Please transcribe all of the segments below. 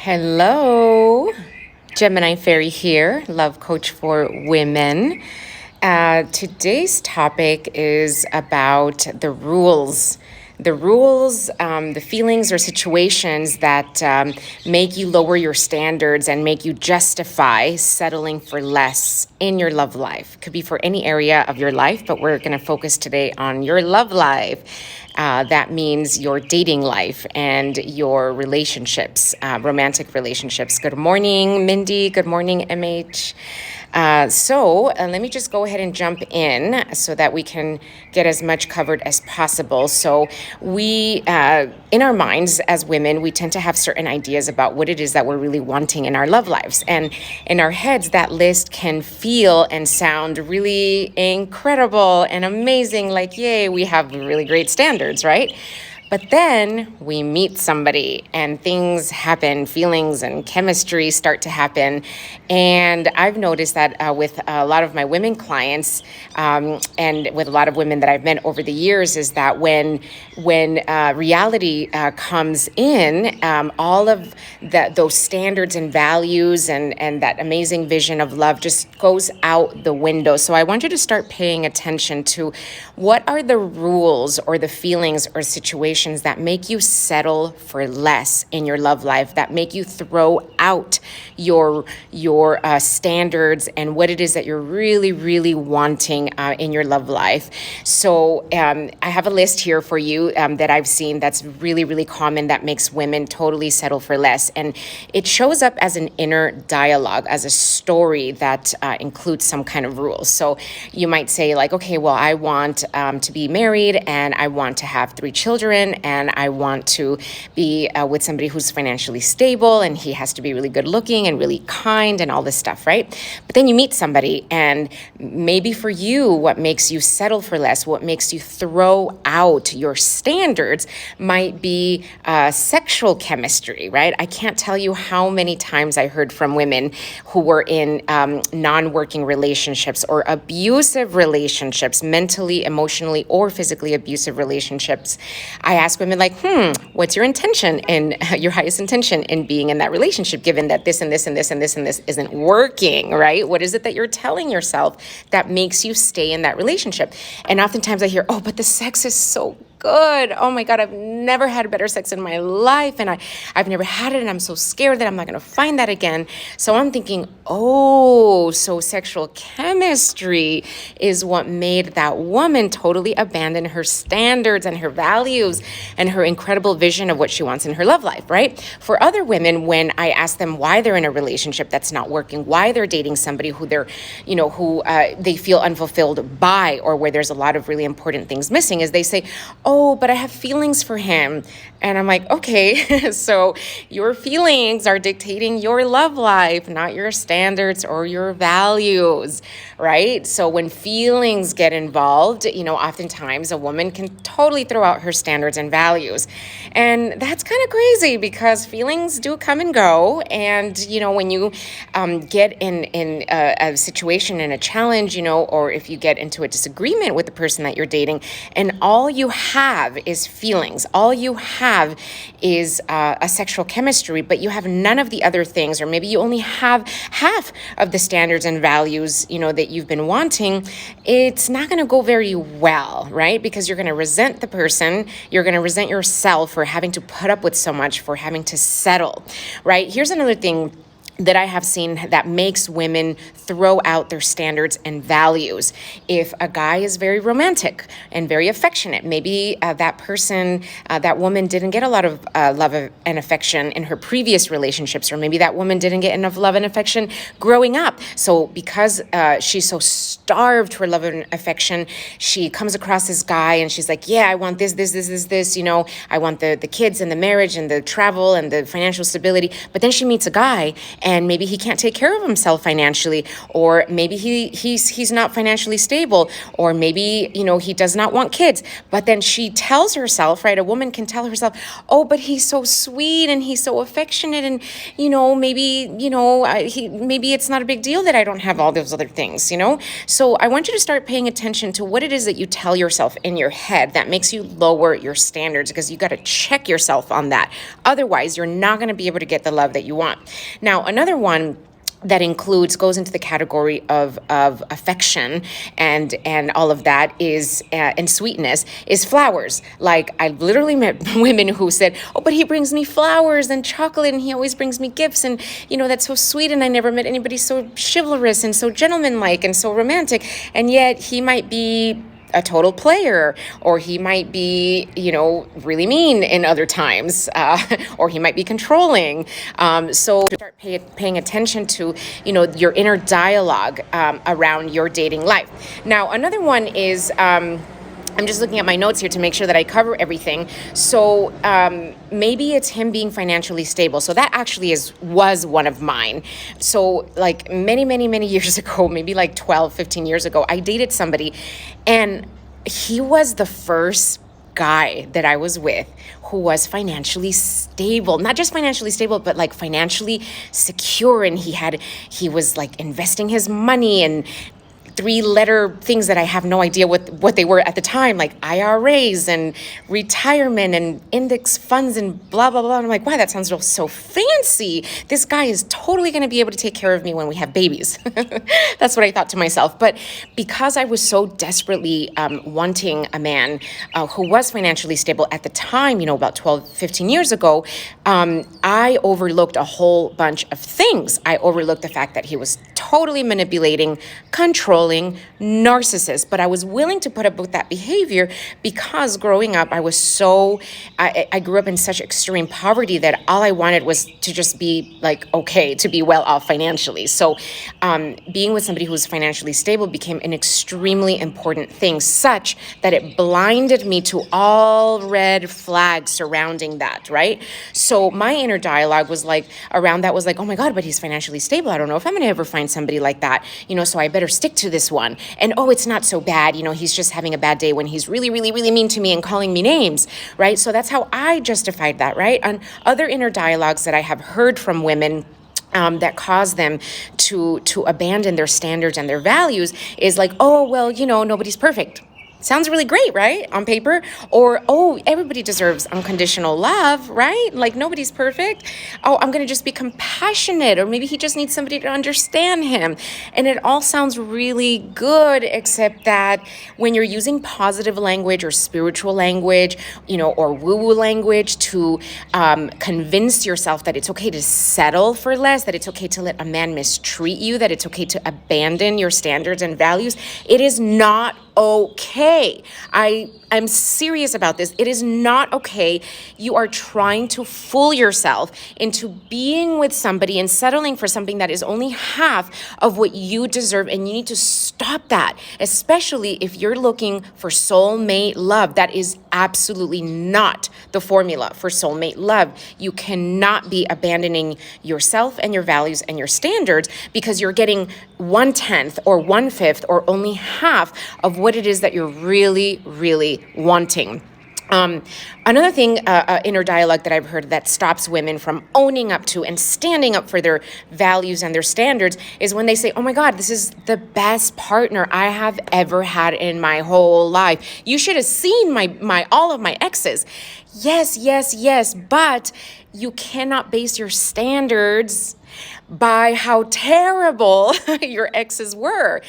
Hello, Gemini Fairy here, love coach for women. Today's topic is about the feelings or situations that make you lower your standards and make you justify settling for less in your love life. Could be for any area of your life, but we're going to focus today on your love life. That means your dating life and your relationships, romantic relationships. Good morning, Mindy. Good morning, MH. So let me just go ahead and jump in so that we can get as much covered as possible. So we, in our minds as women, we tend to have certain ideas about what it is that we're really wanting in our love lives. And in our heads, that list can feel and sound really incredible and amazing. Like, yay, we have really great standards, right? But then we meet somebody and things happen, feelings and chemistry start to happen. And I've noticed that with a lot of my women clients and with a lot of women that I've met over the years is that when reality comes in, all of those standards and values and that amazing vision of love just goes out the window. So I want you to start paying attention to what are the rules or the feelings or situations that make you settle for less in your love life, that make you throw out your standards and what it is that you're really, really wanting in your love life. So I have a list here for you that I've seen that's really, really common that makes women totally settle for less. And it shows up as an inner dialogue, as a story that includes some kind of rules. So you might say like, okay, well, I want to be married and I want to have 3 children and I want to be with somebody who's financially stable and he has to be really good looking and really kind and all this stuff, right? But then you meet somebody and maybe for you, what makes you settle for less, what makes you throw out your standards might be sexual chemistry, right? I can't tell you how many times I heard from women who were in non-working relationships or abusive relationships, mentally, emotionally, or physically abusive relationships. I ask women like, what's your intention and your highest intention in being in that relationship, given that this and this and this and this and this isn't working, right? What is it that you're telling yourself that makes you stay in that relationship? And oftentimes I hear, oh, but the sex is so good. Oh my God, I've never had better sex in my life. And I've never had it. And I'm so scared that I'm not going to find that again. So I'm thinking, oh, so sexual chemistry is what made that woman totally abandon her standards and her values and her incredible vision of what she wants in her love life, right? For other women, when I ask them why they're in a relationship that's not working, why they're dating somebody who they're, who they feel unfulfilled by, or where there's a lot of really important things missing, is they say, oh, but I have feelings for him. And I'm like, okay, so your feelings are dictating your love life, not your standards or your values, right? So when feelings get involved, oftentimes a woman can totally throw out her standards and values. And that's kind of crazy because feelings do come and go. And, when you get in a situation and a challenge, or if you get into a disagreement with the person that you're dating, and all you have is feelings, all you have is a sexual chemistry, but you have none of the other things, or maybe you only have half of the standards and values, that you've been wanting, it's not going to go very well, right? Because you're going to resent the person, you're going to resent yourself for having to put up with so much, for having to settle, right? Here's another thing that I have seen that makes women throw out their standards and values. If a guy is very romantic and very affectionate, maybe that person, that woman didn't get a lot of love and affection in her previous relationships, or maybe that woman didn't get enough love and affection growing up. So because she's so starved for love and affection, she comes across this guy and she's like, yeah, I want this, I want the kids and the marriage and the travel and the financial stability. But then she meets a guy and maybe he can't take care of himself financially, or maybe he's not financially stable, or maybe, he does not want kids. But then she tells herself, right? A woman can tell herself, oh, but he's so sweet and he's so affectionate, and maybe maybe it's not a big deal that I don't have all those other things. So I want you to start paying attention to what it is that you tell yourself in your head that makes you lower your standards, because you got to check yourself on that. Otherwise, you're not going to be able to get the love that you want. Now, another one that goes into the category of affection and all of that is and sweetness is flowers. Like, I literally met women who said, oh, but he brings me flowers and chocolate, and he always brings me gifts, and that's so sweet, and I never met anybody so chivalrous and so gentlemanlike and so romantic, and yet he might be a total player, or he might be, really mean in other times, or he might be controlling. So start paying attention to, your inner dialogue around your dating life. Now, another one is, I'm just looking at my notes here to make sure that I cover everything. So maybe it's him being financially stable. So that actually was one of mine. So like many, many, many years ago, maybe like 12, 15 years ago, I dated somebody, and he was the first guy that I was with who was financially stable. Not just financially stable, but like financially secure. And he was like investing his money in 3-letter things that I have no idea what they were at the time, like IRAs and retirement and index funds and blah, blah, blah. And I'm like, wow, that sounds so fancy. This guy is totally going to be able to take care of me when we have babies. That's what I thought to myself. But because I was so desperately wanting a man who was financially stable at the time, about 12, 15 years ago, I overlooked a whole bunch of things. I overlooked the fact that he was totally manipulating, controlling, narcissist, but I was willing to put up with that behavior because growing up, I grew up in such extreme poverty that all I wanted was to just be like, okay, to be well off financially. So being with somebody who was financially stable became an extremely important thing, such that it blinded me to all red flags surrounding that, right? So my inner dialogue was like, around that was like, oh my God, but he's financially stable. I don't know if I'm going to ever find somebody like that, so I better stick to this one. And oh, it's not so bad. He's just having a bad day when he's really, really, really mean to me and calling me names, right? So that's how I justified that, right? And other inner dialogues that I have heard from women that cause them to abandon their standards and their values is like, oh, well, nobody's perfect. Sounds really great, right? On paper. Or, oh, everybody deserves unconditional love, right? Like, nobody's perfect. Oh, I'm going to just be compassionate. Or maybe he just needs somebody to understand him. And it all sounds really good, except that when you're using positive language or spiritual language, or woo-woo language to convince yourself that it's okay to settle for less, that it's okay to let a man mistreat you, that it's okay to abandon your standards and values, it is not okay. I'm serious about this. It is not okay. You are trying to fool yourself into being with somebody and settling for something that is only half of what you deserve, and you need to stop that, especially if you're looking for soulmate love. That is absolutely not the formula for soulmate love. You cannot be abandoning yourself and your values and your standards because you're getting 1/10 or 1/5 or only half of what it is that you're really, really wanting. Another thing, inner dialogue that I've heard that stops women from owning up to and standing up for their values and their standards is when they say, oh my God, this is the best partner I have ever had in my whole life. You should have seen all of my exes. Yes, but you cannot base your standards by how terrible your exes were.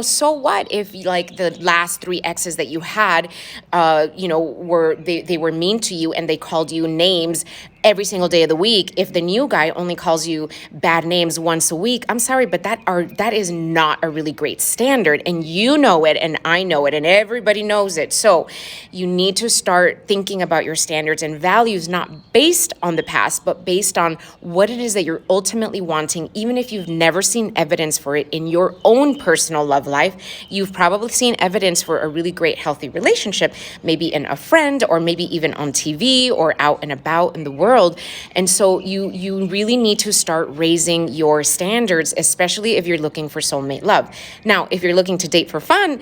So what if like the last 3 exes that you had, they were mean to you and they called you names every single day of the week? If the new guy only calls you bad names once a week, I'm sorry, but that is not a really great standard, and you know it, and I know it, and everybody knows it. So you need to start thinking about your standards and values, not based on the past, but based on what it is that you're ultimately wanting. Even if you've never seen evidence for it in your own personal love life, you've probably seen evidence for a really great, healthy relationship, maybe in a friend, or maybe even on TV or out and about in the world. world. And so you really need to start raising your standards, especially if you're looking for soulmate love. Now, if you're looking to date for fun,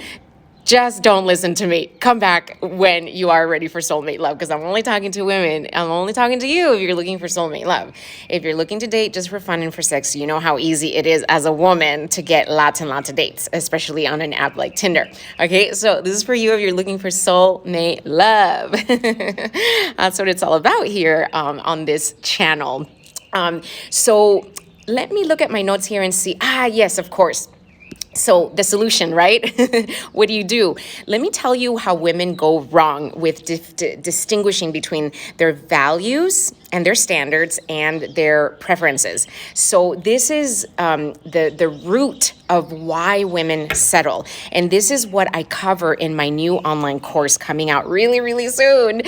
just don't listen to me. Come back when you are ready for soulmate love, because I'm only talking to women. I'm only talking to you if you're looking for soulmate love. If you're looking to date just for fun and for sex, you know how easy it is as a woman to get lots and lots of dates, especially on an app like Tinder. Okay, so this is for you if you're looking for soulmate love. That's what it's all about here on this channel. So let me look at my notes here and see. Yes, of course. So the solution, right? What do? Let me tell you how women go wrong with distinguishing between their values and their standards and their preferences. So this is the root of why women settle. And this is what I cover in my new online course coming out really, really soon,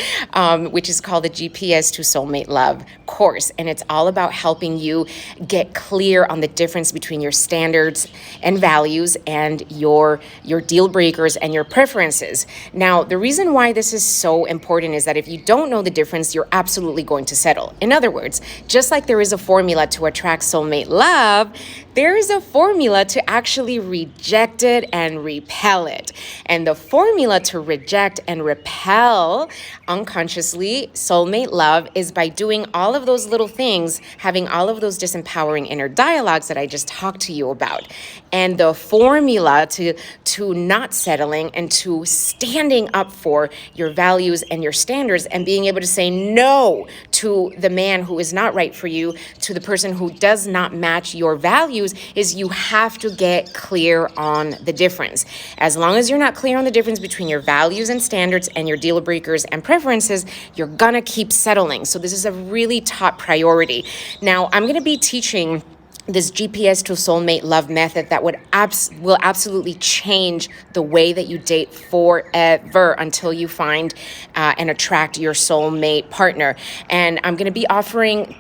which is called the GPS to Soulmate Love course. And it's all about helping you get clear on the difference between your standards and values and your deal breakers and your preferences. Now, the reason why this is so important is that if you don't know the difference, you're absolutely going to settle. In other words, just like there is a formula to attract soulmate love, there is a formula to actually reject it and repel it. And the formula to reject and repel unconsciously soulmate love is by doing all of those little things, having all of those disempowering inner dialogues that I just talked to you about. And the formula to not settling and to standing up for your values and your standards and being able to say no to the man who is not right for you, to the person who does not match your values, is you have to get clear on the difference. As long as you're not clear on the difference between your values and standards and your deal breakers and preferences, you're gonna keep settling. So this is a really top priority. Now, I'm gonna be teaching this GPS to soulmate love method that will absolutely change the way that you date forever until you find and attract your soulmate partner. And I'm going to be offering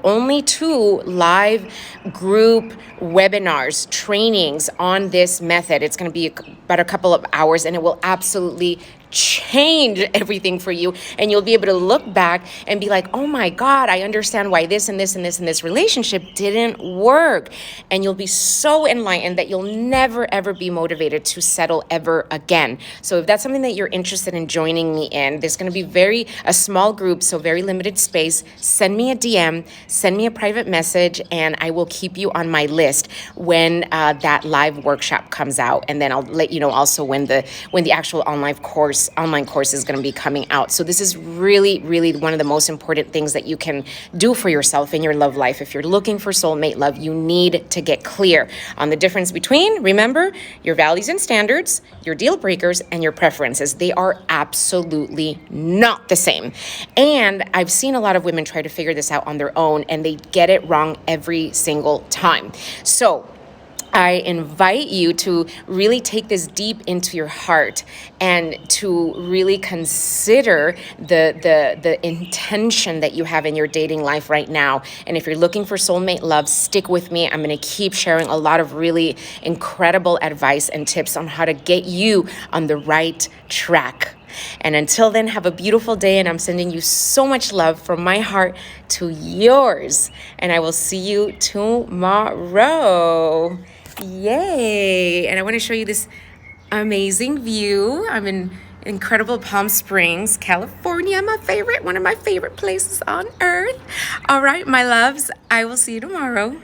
only two live group webinars, trainings on this method. It's going to be about a couple of hours, and it will absolutely change everything for you. And you'll be able to look back and be like, oh my God, I understand why this and this and this and this relationship didn't work. And you'll be so enlightened that you'll never, ever be motivated to settle ever again. So if that's something that you're interested in joining me in, there's going to be a small group, so very limited space. Send me a DM, send me a private message, and I will keep you on my list when that live workshop comes out. And then I'll let you know also when the actual online course is going to be coming out. So this is really, really one of the most important things that you can do for yourself in your love life. If you're looking for soulmate love, you need to get clear on the difference between, remember, your values and standards, your deal breakers, and your preferences. They are absolutely not the same. And I've seen a lot of women try to figure this out on their own, and they get it wrong every single time. So I invite you to really take this deep into your heart and to really consider the intention that you have in your dating life right now. And if you're looking for soulmate love, stick with me. I'm going to keep sharing a lot of really incredible advice and tips on how to get you on the right track. And until then, have a beautiful day, and I'm sending you so much love from my heart to yours. And I will see you tomorrow. Yay! And I want to show you this amazing view. I'm in incredible Palm Springs, California, one of my favorite places on earth. All right, my loves, I will see you tomorrow.